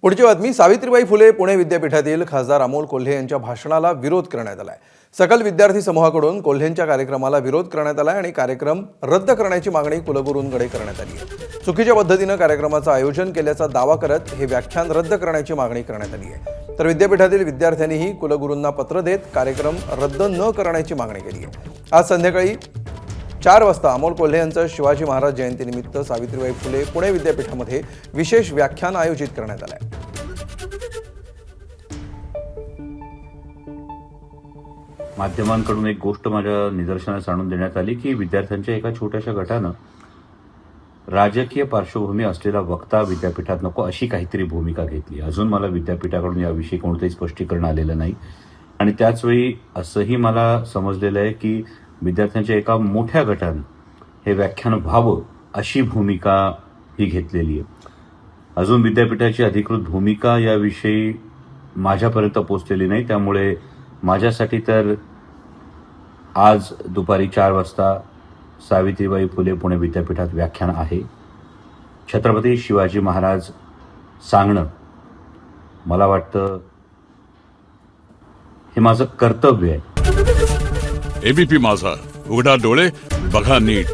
पुढची बातमी. सावित्रीबाई फुले पुणे विद्यापीठातील खासदार अमोल कोल्हे यांच्या भाषणाला विरोध करण्यात आलाय. सकल विद्यार्थी समूहाकडून कोल्हेंच्या कार्यक्रमाला विरोध करण्यात आलाय आणि कार्यक्रम रद्द करण्याची मागणी कुलगुरूंकडे करण्यात आली आहे. चुकीच्या पद्धतीने कार्यक्रमाचं आयोजन केल्याचा दावा करत हे व्याख्यान रद्द करण्याची मागणी करण्यात आली आहे. तर विद्यापीठातील विद्यार्थ्यांनीही कुलगुरूंना पत्र देत कार्यक्रम रद्द न करण्याची मागणी केली आहे. आज संध्याकाळी 4 वाजता अमोल कोल्हे यांचं शिवाजी महाराज जयंतीनिमित्त सावित्रीबाई फुले पुणे विद्यापीठामध्ये विशेष व्याख्यान आयोजित करण्यात आलं आहे. माध्यमांकडून एक गोष्ट माझ्या निदर्शनास आणून देण्यात आली की विद्यार्थ्यांच्या एका छोट्याशा गटानं राजकीय पार्श्वभूमी असलेला वक्ता विद्यापीठात नको अशी काहीतरी भूमिका घेतली. अजून मला विद्यापीठाकडून याविषयी कोणतंही स्पष्टीकरण आलेलं नाही आणि त्याचवेळी असंही मला समजलेलं आहे की विद्यार्थ्यांच्या एका मोठ्या गटानं हे व्याख्यान व्हावं अशी भूमिका ही घेतलेली आहे. अजून विद्यापीठाची अधिकृत भूमिका याविषयी माझ्यापर्यंत पोहोचलेली नाही. त्यामुळे माझ्यासाठी तर आज दुपारी 4 वाजता सावित्रीबाई फुले पुणे विद्यापीठात व्याख्यान आहे. छत्रपती शिवाजी महाराज सांगणं मला वाटतं हे माझं कर्तव्य आहे. एबीपी माझा, उघडा डोळे बघा नीट.